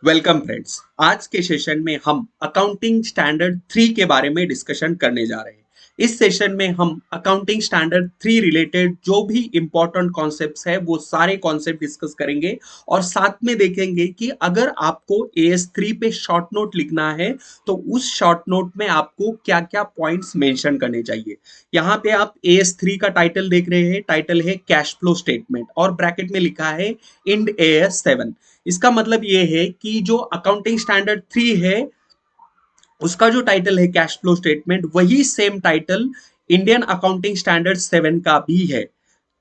Welcome friends. आज के session में हम अकाउंटिंग स्टैंडर्ड 3 के बारे में डिस्कशन करने जा रहे हैं। इस सेशन में हम अकाउंटिंग स्टैंडर्ड 3 रिलेटेड जो भी इंपॉर्टेंट कॉन्सेप्ट्स है वो सारे कॉन्सेप्ट डिस्कस करेंगे और साथ में देखेंगे कि अगर आपको AS3 पे शॉर्ट नोट लिखना है तो उस शॉर्ट नोट में आपको क्या क्या पॉइंट्स मेंशन करने चाहिए। यहाँ पे आप AS3 का टाइटल देख रहे हैं, टाइटल है कैश फ्लो स्टेटमेंट और ब्रैकेट में लिखा है इंड AS7। इसका मतलब ये है कि जो अकाउंटिंग स्टैंडर्ड 3 है उसका जो टाइटल है कैश फ्लो स्टेटमेंट, वही same title Indian accounting standard 7 का भी है।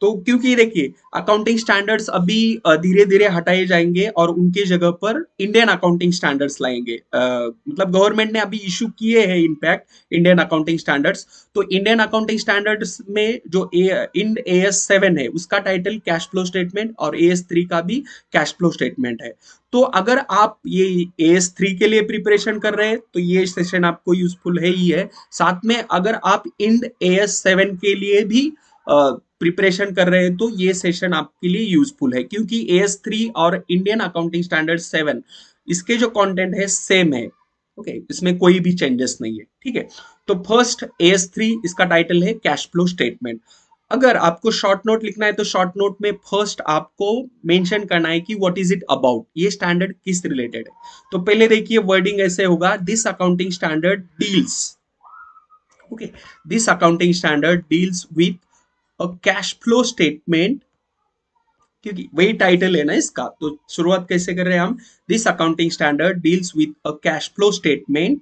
तो क्योंकि देखिए अकाउंटिंग स्टैंडर्ड्स अभी धीरे धीरे हटाए जाएंगे और उनके जगह पर इंडियन अकाउंटिंग स्टैंडर्ड्स लाएंगे। मतलब गवर्नमेंट ने अभी इशू किए हैं इनफैक्ट इंडियन अकाउंटिंग स्टैंडर्ड्स। तो इंडियन अकाउंटिंग स्टैंडर्ड्स में जो इंड AS7 है उसका टाइटल कैश फ्लो स्टेटमेंट और AS3 का भी कैश फ्लो स्टेटमेंट है। तो अगर आप ये AS3 के लिए प्रिपरेशन कर रहे हैं तो ये सेशन आपको यूजफुल है ही है। साथ में अगर आप इंड AS7 के लिए भी प्रिपरेशन कर रहे हैं तो ये सेशन आपके लिए यूजफुल है, क्योंकि AS3 और इंडियन अकाउंटिंग स्टैंडर्ड 7 इसके जो कंटेंट है सेम है। ओके, इसमें कोई भी चेंजेस नहीं है। ठीक है, तो फर्स्ट AS3 इसका टाइटल है कैश फ्लो स्टेटमेंट। अगर आपको शॉर्ट नोट लिखना है तो शॉर्ट नोट में फर्स्ट आपको मेंशन करना है कि व्हाट इज इट अबाउट, ये स्टैंडर्ड किस रिलेटेड है। तो पहले देखिए वर्डिंग ऐसे होगा, this accounting standard deals, okay, this accounting standard deals with a cash flow statement, क्योंकि वही टाइटल है ना इसका। तो शुरुआत कैसे कर रहे हैं हम, this accounting standard deals with a cash flow statement.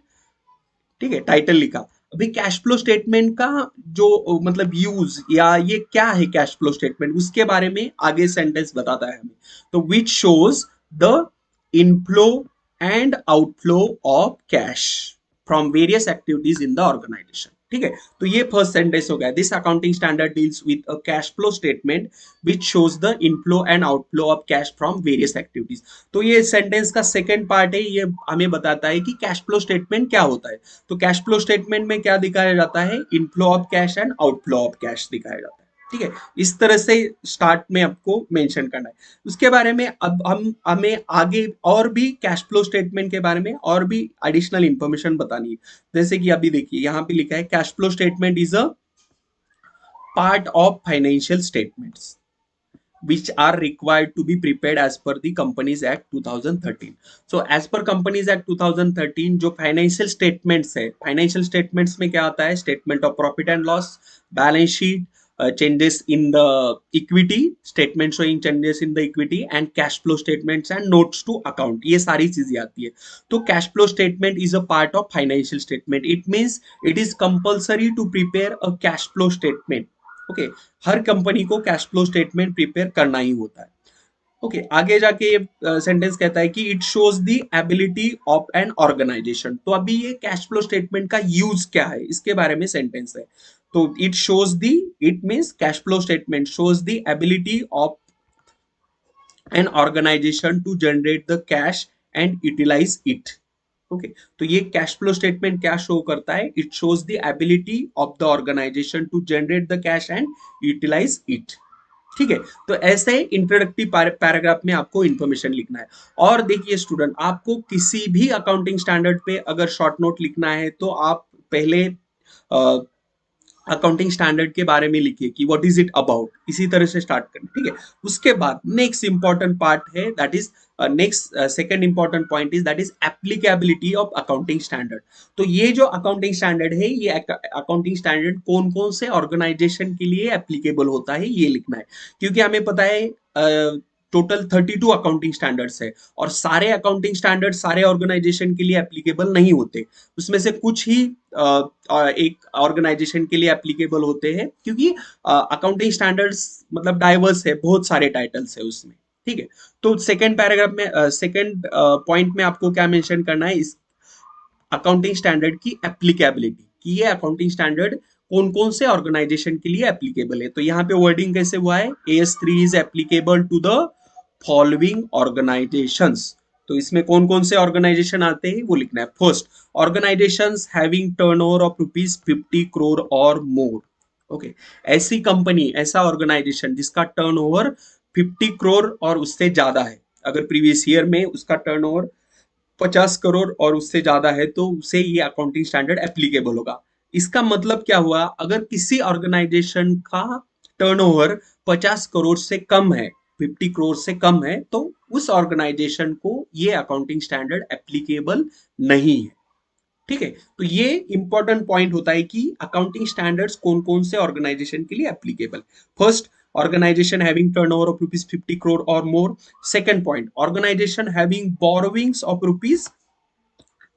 ठीक है, टाइटल लिखा। अभी कैश फ्लो स्टेटमेंट का जो मतलब यूज या ये क्या है कैश फ्लो स्टेटमेंट, उसके बारे में आगे सेंटेंस बताता है हमें। तो which shows the inflow and outflow of cash from various activities in the organization. ठीक है, तो ये फर्स्ट सेंटेंस हो गया, this accounting standard deals with a cash flow statement which shows the inflow and outflow of cash from various activities. तो ये sentence का second part है, ये हमें बताता है कि कैश फ्लो स्टेटमेंट क्या होता है। तो कैश फ्लो स्टेटमेंट में क्या दिखाया जाता है, inflow of cash and outflow of cash दिखाया जाता है। ठीक है, इस तरह से स्टार्ट में आपको मेंशन करना है। उसके बारे में अब हम हमें आगे और भी कैश फ्लो स्टेटमेंट के बारे में और भी एडिशनल इंफॉर्मेशन बतानी है। जैसे कि अभी देखिए यहाँ पे लिखा है cash flow statement is a part of financial statements which are required to be prepared as per the Companies Act 2013. So as per Companies Act 2013 जो फाइनेंशियल स्टेटमेंट्स है, फाइनेंशियल स्टेटमेंट्स में क्या आता है, statement of profit and loss, balance sheet, changes in the equity, statement showing changes in the equity and cash flow statements and notes to account, ये सारी चीजें आती है। तो cash flow statement is a part of financial statement, it means it is compulsory to prepare a cash flow statement. Okay, हर company को cash flow statement prepare करना ही होता है। ओके, आगे जाके ये सेंटेंस कहता है कि it shows the ability of an organization. तो अभी ये कैश फ्लो स्टेटमेंट का यूज क्या है इसके बारे में सेंटेंस है। तो it shows the, it means cash flow statement shows the ability of an organization to generate the cash and utilize it. Okay, तो ये कैश फ्लो स्टेटमेंट क्या शो करता है, it shows the ability of the organization to generate the cash and utilize it. ठीक है, तो ऐसे introductive paragraph में आपको इंफॉर्मेशन लिखना है। और देखिए स्टूडेंट, आपको किसी भी अकाउंटिंग स्टैंडर्ड पे अगर शॉर्ट नोट लिखना है तो आप पहले अकाउंटिंग स्टैंडर्ड के बारे में लिखिए कि व्हाट इज इट अबाउट, इसी तरह से स्टार्ट करना। ठीक है, उसके बाद नेक्स्ट इंपॉर्टेंट पार्ट है, that is next second important point is that is applicability of accounting standard. तो ये जो अकाउंटिंग स्टैंडर्ड है, ये अकाउंटिंग स्टैंडर्ड कौन कौन से ऑर्गेनाइजेशन के लिए एप्लीकेबल होता है ये लिखना है। क्योंकि हमें पता है टोटल 32 अकाउंटिंग स्टैंडर्ड्स है और सारे अकाउंटिंग स्टैंडर्ड सारे ऑर्गेनाइजेशन के लिए एप्लीकेबल नहीं होते। उसमें से कुछ ही एक ऑर्गेनाइजेशन के लिए एप्लीकेबल होते हैं, क्योंकि अकाउंटिंग स्टैंडर्ड्स मतलब डाइवर्स है, बहुत सारे टाइटल्स है उसमें। ठीक है, तो सेकंड पैराग्राफ में सेकंड पॉइंट में आपको क्या मेंशन करना है, इस अकाउंटिंग स्टैंडर्ड की एप्लीकेबिलिटी, कि ये अकाउंटिंग स्टैंडर्ड कौन कौन से ऑर्गेनाइजेशन के लिए एप्लीकेबल है। तो यहाँ पे वर्डिंग कैसे हुआ है, AS3 is applicable to the following organizations. तो इसमें कौन कौन से ऑर्गेनाइजेशन आते हैं वो लिखना है। First, organisations having turnover of ₹50 crore or more. Okay, ऐसी कंपनी, ऐसा ऑर्गेनाइजेशन जिसका टर्नओवर 50 करोड़ और उससे ज्यादा है। अगर प्रीवियस ईयर में उसका टर्नओवर 50 करोड़ और उससे ज्यादा है तो उसे ये अकाउंटिंग स्टैंडर्ड एप्लीकेबल होगा। इसका मतलब क्या हुआ, अगर किसी ऑर्गेनाइजेशन का टर्नओवर 50 करोड़ से कम है, 50 करोड़ से कम है, तो उस ऑर्गेनाइजेशन को ये अकाउंटिंग स्टैंडर्ड एप्लीकेबल नहीं है। ठीक है, तो ये इंपॉर्टेंट पॉइंट होता है कि अकाउंटिंग स्टैंडर्ड्स कौन कौन से ऑर्गेनाइजेशन के लिए applicable. First, organization having turnover of rupees 50 crore or more. Second point, organization having borrowings of rupees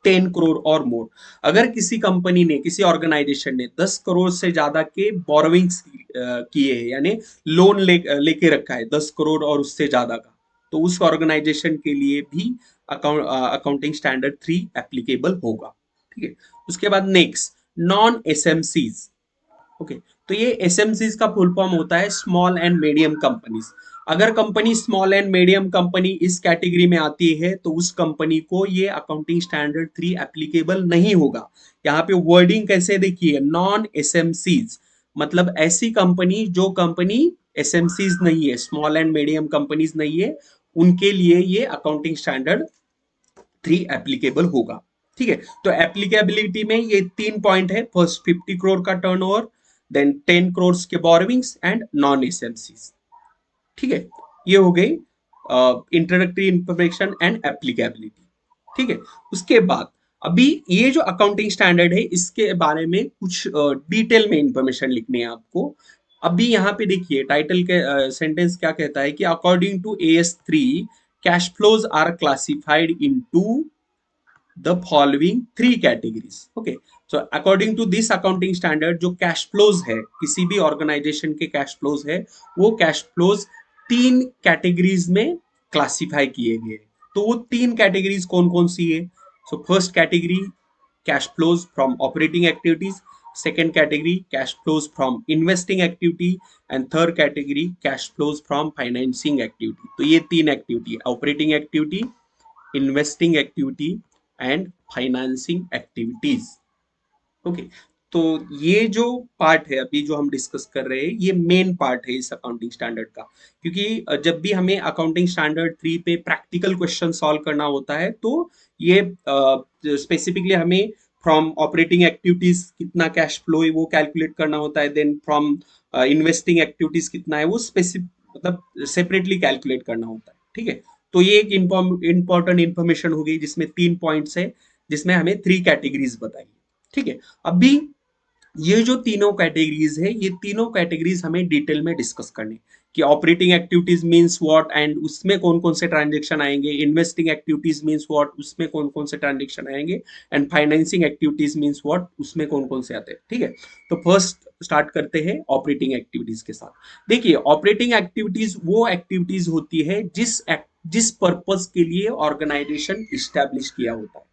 10 crore or more. अगर किसी कंपनी ने, किसी ऑर्गेनाइजेशन ने 10 करोड़ से ज्यादा के बोरोविंग्स किए हैं, यानी लोन लेके रखा है 10 करोड़ और उससे ज्यादा का, तो उस ऑर्गेनाइजेशन के लिए भी अकाउंटिंग स्टैंडर्ड 3 एप्लीकेबल होगा। ठीक है, उसके बाद नेक्स्ट, नॉन एसएमसीज। ओके, तो ये एसएमसीज का फुल फॉर्म होता है स्मॉल एंड मीडियम कंपनीज। अगर company small and medium company इस कैटेगरी में आती है तो उस कंपनी को ये अकाउंटिंग स्टैंडर्ड 3 एप्लीकेबल नहीं होगा। यहाँ पे वर्डिंग कैसे देखिए, नॉन एसएमसीज, मतलब ऐसी कंपनी जो कंपनी एसएमसीज नहीं है, स्मॉल एंड मीडियम कंपनीज नहीं है, उनके लिए ये अकाउंटिंग स्टैंडर्ड 3 एप्लीकेबल होगा। ठीक है, तो एप्लीकेबिलिटी में ये 3 पॉइंट है। फर्स्ट, 50 करोड़ का टर्नओवर, देन 10 करोड़ के बोरोविंग्स एंड नॉन एसएमसीज। ठीक है, ये हो गई इंट्रोडक्टरी इंफॉर्मेशन एंड एप्लीकेबिलिटी। ठीक है, उसके बाद अभी ये जो अकाउंटिंग स्टैंडर्ड है इसके बारे में कुछ डिटेल में इंफॉर्मेशन लिखनी है आपको। अभी यहाँ पे देखिए टाइटल के सेंटेंस क्या कहता है कि according to AS3 cash flows are classified into the following three categories. Okay, so according to this accounting standard जो कैश फ्लोज है, किसी भी ऑर्गेनाइजेशन के कैश फ्लोज है, वो कैश फ्लोज 3 कैटेगरीज में क्लासिफाई किए गए। तो वो 3 कैटेगरीज कौन कौन सी है? So first category, cash flows from operating activities. Second category, cash flows from investing activity. And third category, cash flows from financing activity. तो ये 3 activity, operating activity, investing activity and financing activities. Okay, तो ये जो part है अभी जो हम discuss कर रहे हैं, ये मेन पार्ट है इस अकाउंटिंग स्टैंडर्ड का। क्योंकि जब भी हमें अकाउंटिंग स्टैंडर्ड 3 पे प्रैक्टिकल क्वेश्चन सॉल्व करना होता है तो ये स्पेसिफिकली हमें फ्रॉम ऑपरेटिंग एक्टिविटीज कितना कैश फ्लो है वो कैलकुलेट करना होता है, देन फ्रॉम इन्वेस्टिंग एक्टिविटीज कितना है वो स्पेसिफिक, मतलब सेपरेटली कैलकुलेट करना होता है। ठीक है, तो ये एक इंपॉर्टेंट इंफॉर्मेशन हो गई जिसमें 3 पॉइंट्स है, जिसमें हमें 3 कैटेगरीज बताई। ठीक है, अभी ये जो तीनों कैटेगरीज है, ये तीनों कैटेगरीज हमें डिटेल में डिस्कस करनी कि operating activities means what and उसमें कौन कौन से ट्रांजेक्शन आएंगे, इन्वेस्टिंग एक्टिविटीज मींस व्हाट उसमें कौन कौन से ट्रांजेक्शन आएंगे, and financing activities means what उसमें कौन कौन से आते हैं। ठीक है, तो फर्स्ट स्टार्ट करते हैं ऑपरेटिंग एक्टिविटीज के साथ। देखिए, ऑपरेटिंग एक्टिविटीज वो एक्टिविटीज होती है जिस पर्पज के लिए ऑर्गेनाइजेशन इस्टेब्लिश किया होता है।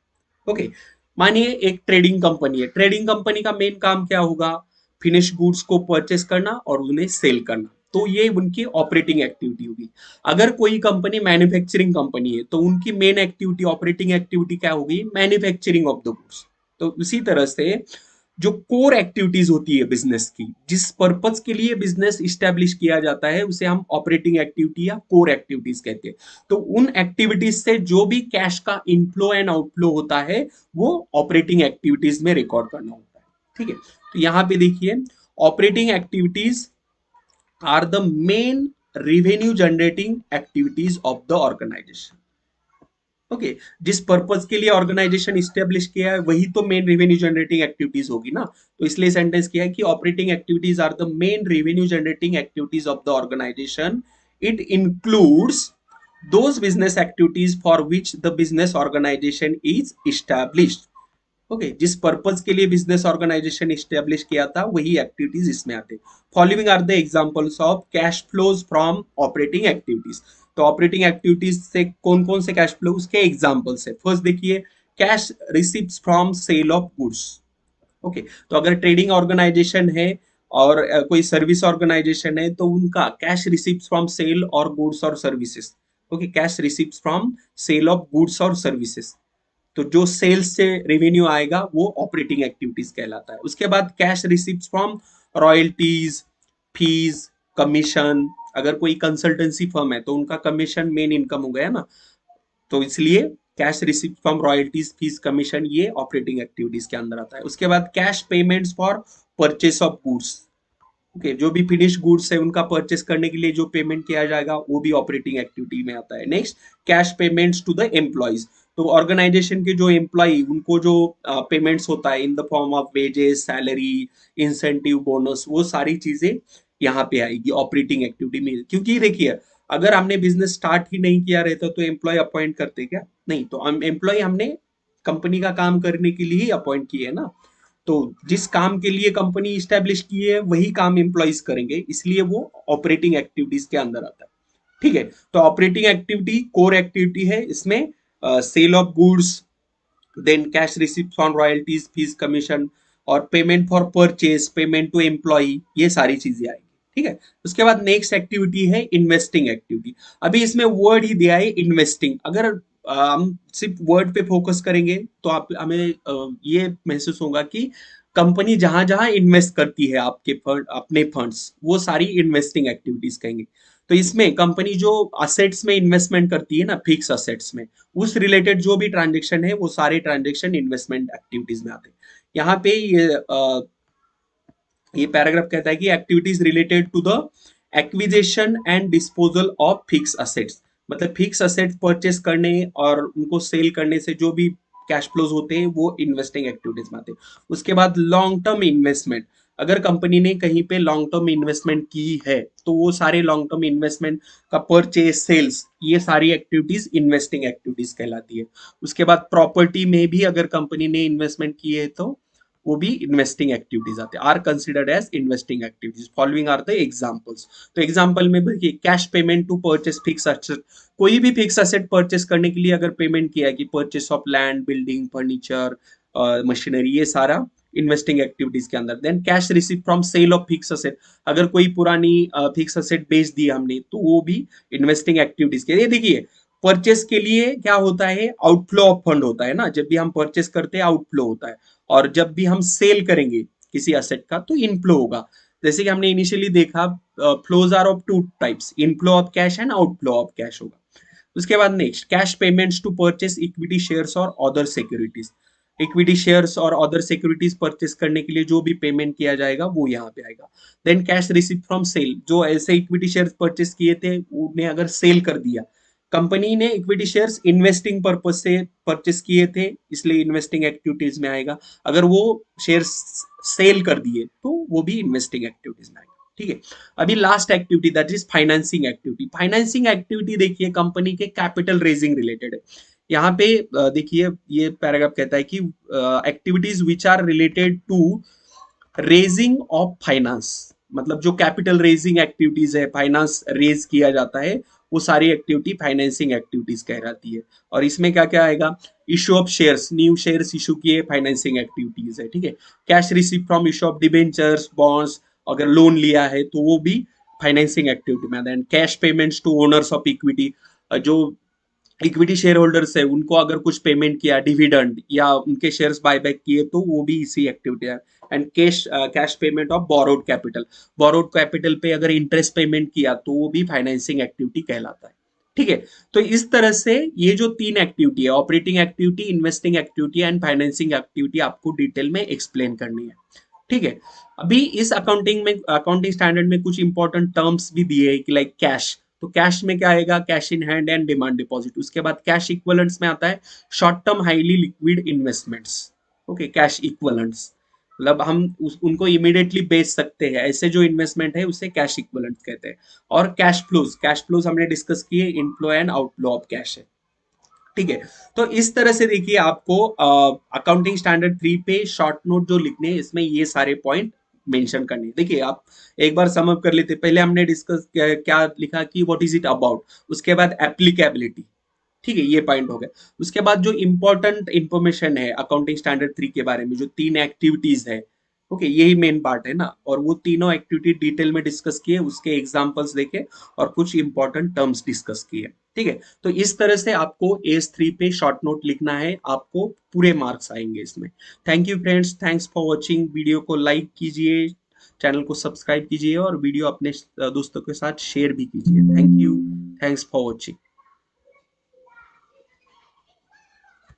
ओके, मानिए एक ट्रेडिंग कंपनी है, ट्रेडिंग कंपनी का मेन काम क्या होगा? फिनिश गुड्स को परचेस करना और उन्हें सेल करना, तो ये उनकी ऑपरेटिंग एक्टिविटी होगी। अगर कोई कंपनी मैन्युफैक्चरिंग कंपनी है तो उनकी मेन एक्टिविटी, ऑपरेटिंग एक्टिविटी क्या होगी? Manufacturing of the goods. तो उसी तरह से जो कोर एक्टिविटीज होती है बिजनेस की, जिस पर्पज के लिए बिजनेस इस्टेब्लिश किया जाता है, उसे हम ऑपरेटिंग एक्टिविटी या कोर एक्टिविटीज कहते हैं। तो उन एक्टिविटीज से जो भी कैश का इनफ्लो एंड आउटफ्लो होता है वो ऑपरेटिंग एक्टिविटीज में रिकॉर्ड करना होता है। ठीक है, तो यहां पे देखिए, operating activities are the main revenue generating activities of the organization. Okay, जिस पर्पज के लिए ऑर्गेनाइजेशन इस्टेब्लिश किया है वही तो मेन रेवेन्यू जनरेटिंग एक्टिविटीज होगी ना। तो इसलिए सेंटेंस किया है कि operating activities are the main revenue generating activities of the organisation. It includes those business activities for which the business organization is established। Okay, जिस पर्पज के लिए बिजनेस ऑर्गेनाइजेशन इस्टेब्लिश किया था वही एक्टिविटीज इसमें आते। Following are the examples of cash flows from operating activities. तो operating activities से कौन कौन से कैश फ्लो, उसके एग्जांपल्स है। फर्स्ट देखिए, cash receipts from sale of goods. Okay, तो अगर ट्रेडिंग ऑर्गेनाइजेशन है और कोई सर्विस ऑर्गेनाइजेशन है तो उनका कैश रिसीप्ट्स फ्रॉम सेल और गुड्स और services. Okay, cash receipts from sale of goods और सर्विसेज, तो जो सेल्स से रेवेन्यू आएगा वो ऑपरेटिंग एक्टिविटीज कहलाता है। उसके बाद cash receipts from royalties, fees, commission. अगर कोई कंसल्टेंसी फर्म है तो उनका कमीशन मेन इनकम हो गया ना, तो इसलिए cash receipt from royalties, fees, commission, ये ऑपरेटिंग एक्टिविटीज के अंदर आता है। उसके बाद cash payments for purchase of goods, okay, जो भी फिनिश गुड्स है उनका परचेस करने के लिए जो पेमेंट किया जाएगा वो भी ऑपरेटिंग एक्टिविटी में आता है। Next, cash payments to the employees, तो ऑर्गेनाइजेशन के जो एम्प्लॉय उनको जो पेमेंट्स होता है in the form of wages, salary, incentive, bonus, वो सारी चीजें यहाँ पे आएगी ऑपरेटिंग एक्टिविटी में। क्योंकि देखिए, अगर हमने बिजनेस स्टार्ट ही नहीं किया रहता तो एम्प्लॉय अपॉइंट करते क्या? नहीं, तो हम एम्प्लॉय हमने कंपनी का काम करने के लिए ही अपॉइंट किए है ना। तो जिस काम के लिए कंपनी स्टैब्लिश की है वही काम एम्प्लॉइज करेंगे, इसलिए वो ऑपरेटिंग एक्टिविटीज के अंदर आता है। ठीक है, तो ऑपरेटिंग एक्टिविटी कोर एक्टिविटी है, इसमें sale of goods, then cash receipt on royalties, fees, commission, और payment for purchase, payment to employ, ये सारी चीजें आएगी। ठीक है, उसके बाद नेक्स्ट एक्टिविटी है इन्वेस्टिंग एक्टिविटी। अभी इसमें वर्ड ही दिया है इन्वेस्टिंग। अगर हम सिर्फ वर्ड पे फोकस करेंगे तो आप हमें ये महसूस होगा कि कंपनी जहां जहां इन्वेस्ट करती है आपके फंड, अपने फंड्स, वो सारी इन्वेस्टिंग एक्टिविटीज कहेंगे। तो इसमें कंपनी जो असेट्स में इन्वेस्टमेंट करती है ना, फिक्स असेट्स में, उस रिलेटेड जो भी ट्रांजेक्शन है वो सारे ट्रांजेक्शन इन्वेस्टमेंट एक्टिविटीज में आते हैं। यहाँ पे ये पैराग्राफ कहता है कि activities related to the acquisition and disposal of fix assets, मतलब फिक्स असेट्स परचेस करने और उनको सेल करने से जो भी कैश फ्लोज होते हैं वो इन्वेस्टिंग एक्टिविटीज में आते हैं। उसके बाद लॉन्ग टर्म इन्वेस्टमेंट, अगर कंपनी ने कहीं पे लॉन्ग टर्म इन्वेस्टमेंट की है तो वो सारे लॉन्ग टर्म इन्वेस्टमेंट का परचेस, सेल्स, ये सारी एक्टिविटीज इन्वेस्टिंग एक्टिविटीज कहलाती है। उसके बाद प्रॉपर्टी में भी अगर कंपनी ने इन्वेस्टमेंट की है तो वो भी इन्वेस्टिंग एक्टिविटीज आते हैं, are considered as investing activities. Following are the examples. तो एग्जांपल में देखिए, cash payment to purchase fix asset, कोई भी फिक्स असेट परचेस करने के लिए अगर पेमेंट किया है कि purchase of land, building, furniture, machinery, ये सारा इन्वेस्टिंग एक्टिविटीज के अंदर। Then cash receive from sale of fix asset, अगर कोई पुरानी फिक्स असेट बेच दी हमने तो वो भी इन्वेस्टिंग एक्टिविटीज के। ये देखिए, परचेस के लिए क्या होता है, आउटफ्लो ऑफ फंड होता है ना, जब भी हम परचेस करते हैं आउटफ्लो होता है, और जब भी हम सेल करेंगे किसी असेट का तो इनफ्लो होगा। जैसे कि हमने इनिशियली देखा, flows are of two types, inflow of cash and outflow of cash होगा। उसके बाद next, cash payments to purchase equity shares और अदर सिक्योरिटीज, इक्विटी शेयर्स और अदर सिक्योरिटीज परचेस करने के लिए जो भी पेमेंट किया जाएगा वो यहाँ पे आएगा। Then cash receive from sale, जो ऐसे इक्विटी शेयर्स परचेस किए थे उन्हें अगर सेल कर दिया, कंपनी ने इक्विटी शेयर्स इन्वेस्टिंग पर्पज से परचेस किए थे इसलिए इन्वेस्टिंग एक्टिविटीज में आएगा, अगर वो शेयर्स सेल कर दिए तो वो भी इन्वेस्टिंग एक्टिविटीज में आएगा। ठीक है, अभी last activity that is financing activity. Financing activity देखिए कंपनी के कैपिटल रेजिंग रिलेटेड है। यहाँ पे देखिए ये पैराग्राफ कहता है कि activities which are related to raising of finance, मतलब जो कैपिटल रेजिंग एक्टिविटीज है, फाइनेंस रेज किया जाता है, वो सारी एक्टिविटी फाइनेंसिंग एक्टिविटीज कहलाती है। और इसमें क्या क्या आएगा, issue of shares, new shares issue किए, फाइनेंसिंग एक्टिविटीज है। ठीक है, cash receive from issue of debentures, bonds, अगर लोन लिया है तो वो भी फाइनेंसिंग एक्टिविटी में आता है। Cash payments to owners of equity, जो इक्विटी शेयर होल्डर्स है उनको अगर कुछ पेमेंट किया, डिविडेंड या उनके शेयर्स बायबैक किए तो वो भी इसी एक्टिविटी है। And cash payment of borrowed capital, borrowed capital पे अगर इंटरेस्ट पेमेंट किया तो वो भी फाइनेंसिंग एक्टिविटी कहलाता है। ठीक है, तो इस तरह से ये जो तीन एक्टिविटी है, operating activity, investing activity and financing activity, आपको डिटेल में एक्सप्लेन करनी है। ठीक है, अभी इस अकाउंटिंग में, अकाउंटिंग स्टैंडर्ड में कुछ इंपॉर्टेंट टर्म्स भी दिए हैं कि लाइक कैश, तो कैश में क्या आएगा, cash in hand and demand deposit. उसके बाद कैश इक्विवेलेंट्स में आता है short term highly liquid investments. Okay, cash equivalents मतलब हम उनको इमीडिएटली बेच सकते हैं, ऐसे जो इन्वेस्टमेंट है उसे कैश इक्विवेलेंट्स कहते हैं। और कैश फ्लोज, कैश फ्लोज हमने डिस्कस किए, inflow and outflow of cash है। ठीक है, तो इस तरह से देखिए आपको अकाउंटिंग स्टैंडर्ड 3 पे शॉर्ट नोट जो लिखने हैं इसमें ये सारे पॉइंट मेंशन करने हैं। देखिए आप एक बार सम अप कर लेते, पहले हमने डिस्कस क्या लिखा कि व्हाट इज इट अबाउट, उसके बाद एप्लीकेबिलिटी। ठीक है, ये पॉइंट हो गया। उसके बाद जो इंपॉर्टेंट इंफॉर्मेशन है अकाउंटिंग स्टैंडर्ड 3 के बारे में, जो तीन एक्टिविटीज है, ओके, यही मेन पार्ट है ना, और वो तीनों एक्टिविटी डिटेल में डिस्कस किए, उसके एग्जांपल्स देखे और कुछ इंपॉर्टेंट टर्म्स डिस्कस किए। ठीक है, तो इस तरह से आपको एस 3 पे शॉर्ट नोट लिखना है, आपको पूरे मार्क्स आएंगे इसमें। Thank you friends, thanks for watching. Video को लाइक कीजिए, चैनल को सब्सक्राइब कीजिए और वीडियो अपने दोस्तों के साथ शेयर भी कीजिए। Thank you, thanks for watching.